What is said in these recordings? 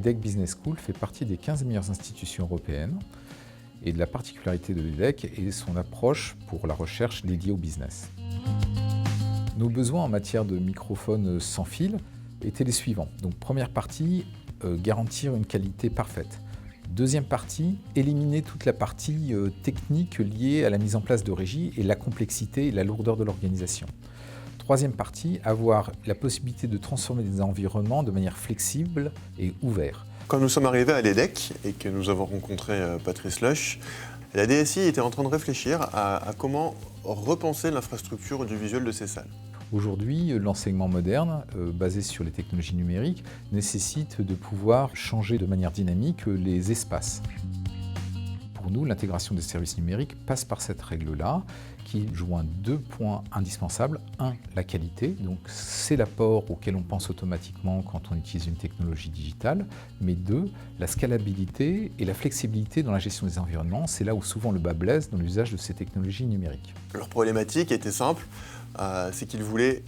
l'EDEC Business School fait partie des 15 meilleures institutions européennes. Et la particularité de l'EDEC est son approche pour la recherche dédiée au business. Nos besoins en matière de microphones sans fil étaient les suivants. Donc, première partie, garantir une qualité parfaite. Deuxième partie, éliminer toute la partie technique liée à la mise en place de régie et la complexité et la lourdeur de l'organisation. Troisième partie, avoir la possibilité de transformer des environnements de manière flexible et ouverte. Quand nous sommes arrivés à l'EDEC et que nous avons rencontré Patrice Loesch, la DSI était en train de réfléchir à comment repenser l'infrastructure audiovisuelle de ces salles. Aujourd'hui, l'enseignement moderne, basé sur les technologies numériques, nécessite de pouvoir changer de manière dynamique les espaces. Pour nous, l'intégration des services numériques passe par cette règle-là, qui joint deux points indispensables. Un, la qualité, donc c'est l'apport auquel on pense automatiquement quand on utilise une technologie digitale, mais deux, la scalabilité et la flexibilité dans la gestion des environnements. C'est là où souvent le bât blesse dans l'usage de ces technologies numériques. Leur problématique était simple, c'est qu'ils voulaient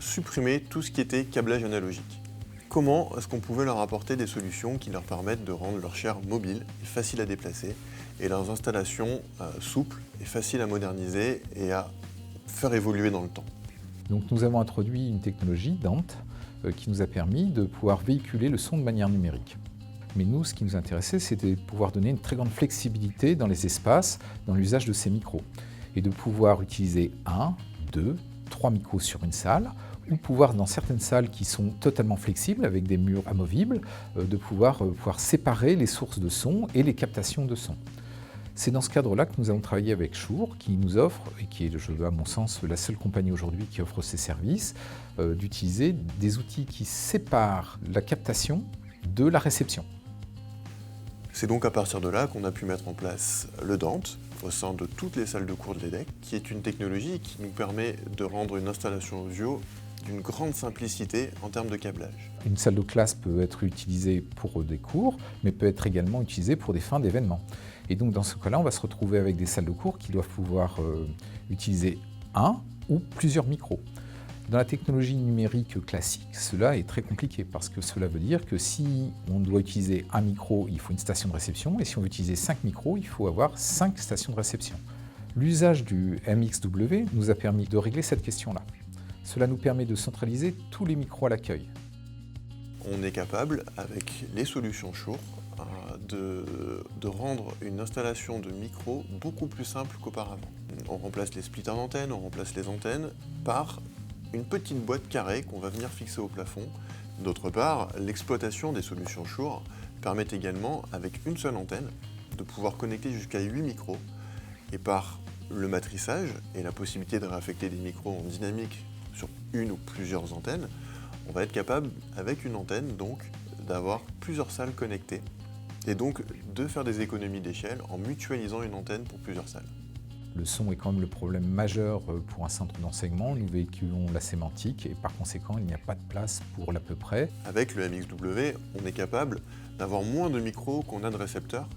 supprimer tout ce qui était câblage analogique. Comment est-ce qu'on pouvait leur apporter des solutions qui leur permettent de rendre leur chair mobile et facile à déplacer et leurs installations souples et faciles à moderniser et à faire évoluer dans le temps. Donc nous avons introduit une technologie, Dante, qui nous a permis de pouvoir véhiculer le son de manière numérique. Mais nous, ce qui nous intéressait, c'était de pouvoir donner une très grande flexibilité dans les espaces, dans l'usage de ces micros, et de pouvoir utiliser 1, 2, 3 micros sur une salle, ou pouvoir, dans certaines salles qui sont totalement flexibles, avec des murs amovibles, de pouvoir séparer les sources de son et les captations de son. C'est dans ce cadre-là que nous avons travaillé avec Shure, qui nous offre, et qui est, à mon sens, la seule compagnie aujourd'hui qui offre ces services, d'utiliser des outils qui séparent la captation de la réception. C'est donc à partir de là qu'on a pu mettre en place le Dante au sein de toutes les salles de cours de l'EDEC, qui est une technologie qui nous permet de rendre une installation audio d'une grande simplicité en termes de câblage. Une salle de classe peut être utilisée pour des cours, mais peut être également utilisée pour des fins d'événements. Et donc dans ce cas-là, on va se retrouver avec des salles de cours qui doivent pouvoir utiliser un ou plusieurs micros. Dans la technologie numérique classique, cela est très compliqué parce que cela veut dire que si on doit utiliser un micro, il faut une station de réception, et si on veut utiliser 5 micros, il faut avoir 5 stations de réception. L'usage du MXW nous a permis de régler cette question-là. Cela nous permet de centraliser tous les micros à l'accueil. On est capable, avec les solutions Shure, de rendre une installation de micro beaucoup plus simple qu'auparavant. On remplace les splitters d'antennes, on remplace les antennes par une petite boîte carrée qu'on va venir fixer au plafond. D'autre part, l'exploitation des solutions Shure permet également, avec une seule antenne, de pouvoir connecter jusqu'à 8 micros. Et par le matrissage et la possibilité de réaffecter des micros en dynamique sur une ou plusieurs antennes, on va être capable, avec une antenne, donc, d'avoir plusieurs salles connectées et donc de faire des économies d'échelle en mutualisant une antenne pour plusieurs salles. Le son est quand même le problème majeur pour un centre d'enseignement. Nous véhiculons la sémantique et par conséquent, il n'y a pas de place pour l'à peu près. Avec le MXW, on est capable d'avoir moins de micros qu'on a de récepteurs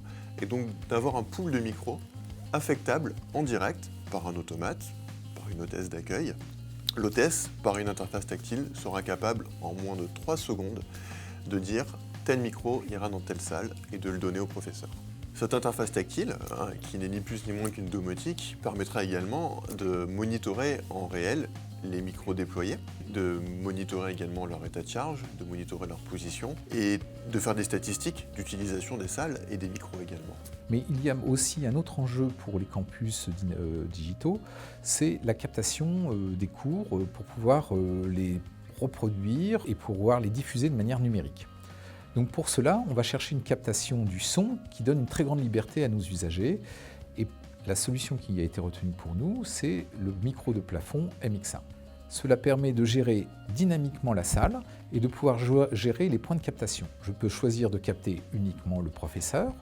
et donc d'avoir un pool de micros affectable en direct par un automate, par une hôtesse d'accueil. L'hôtesse, par une interface tactile, sera capable en moins de 3 secondes de dire tel micro ira dans telle salle et de le donner au professeur. Cette interface tactile, qui n'est ni plus ni moins qu'une domotique, permettra également de monitorer en réel les micros déployés, de monitorer également leur état de charge, de monitorer leur position et de faire des statistiques d'utilisation des salles et des micros également. Mais il y a aussi un autre enjeu pour les campus digitaux, c'est la captation des cours pour pouvoir les reproduire et pouvoir les diffuser de manière numérique. Donc pour cela, on va chercher une captation du son qui donne une très grande liberté à nos usagers. Et la solution qui a été retenue pour nous, c'est le micro de plafond MX1. Cela permet de gérer dynamiquement la salle et de pouvoir gérer les points de captation. Je peux choisir de capter uniquement le professeur,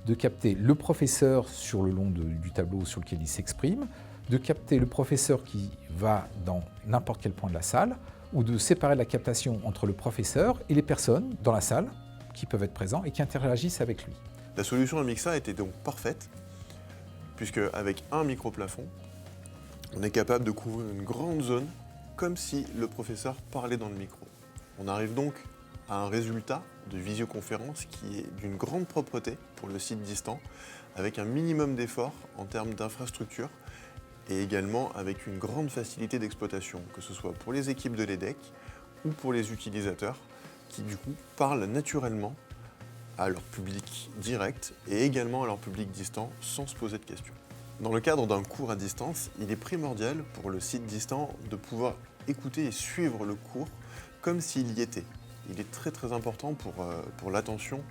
de capter le professeur sur le long du tableau sur lequel il s'exprime, de capter le professeur qui va dans n'importe quel point de la salle, ou de séparer la captation entre le professeur et les personnes dans la salle qui peuvent être présents et qui interagissent avec lui. La solution MXA était donc parfaite, puisque avec un micro-plafond, on est capable de couvrir une grande zone comme si le professeur parlait dans le micro. On arrive donc à un résultat de visioconférence qui est d'une grande propreté pour le site distant, avec un minimum d'effort en termes d'infrastructure et également avec une grande facilité d'exploitation, que ce soit pour les équipes de l'EDEC ou pour les utilisateurs qui du coup parlent naturellement à leur public direct et également à leur public distant sans se poser de questions. Dans le cadre d'un cours à distance, il est primordial pour le site distant de pouvoir écouter et suivre le cours comme s'il y était. Il est très très important pour l'attention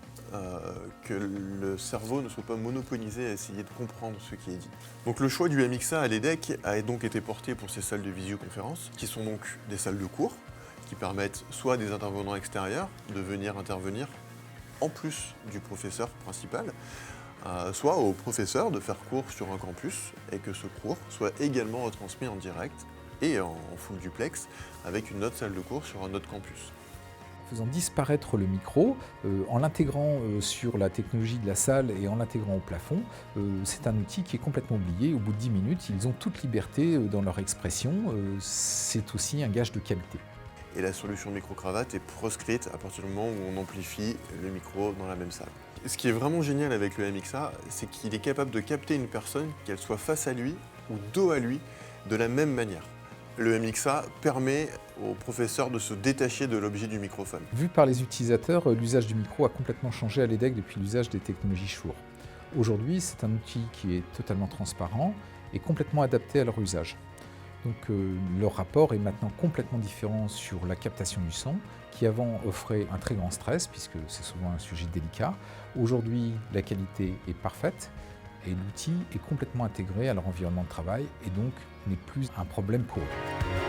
que le cerveau ne soit pas monopolisé à essayer de comprendre ce qui est dit. Donc le choix du MXA à l'EDEC a donc été porté pour ces salles de visioconférence, qui sont donc des salles de cours, qui permettent soit à des intervenants extérieurs de venir intervenir en plus du professeur principal, soit au professeur de faire cours sur un campus et que ce cours soit également retransmis en direct et en full duplex avec une autre salle de cours sur un autre campus. Faisant disparaître le micro, en l'intégrant sur la technologie de la salle et en l'intégrant au plafond, c'est un outil qui est complètement oublié. Au bout de 10 minutes, ils ont toute liberté dans leur expression. C'est aussi un gage de qualité. Et la solution micro-cravate est proscrite à partir du moment où on amplifie le micro dans la même salle. Ce qui est vraiment génial avec le MXA, c'est qu'il est capable de capter une personne, qu'elle soit face à lui ou dos à lui, de la même manière. Le MXA permet au professeur de se détacher de l'objet du microphone. Vu par les utilisateurs, l'usage du micro a complètement changé à l'EDEC depuis l'usage des technologies Shure. Aujourd'hui, c'est un outil qui est totalement transparent et complètement adapté à leur usage. Donc leur rapport est maintenant complètement différent sur la captation du son, qui avant offrait un très grand stress, puisque c'est souvent un sujet délicat. Aujourd'hui, la qualité est parfaite et l'outil est complètement intégré à leur environnement de travail et donc n'est plus un problème pour eux.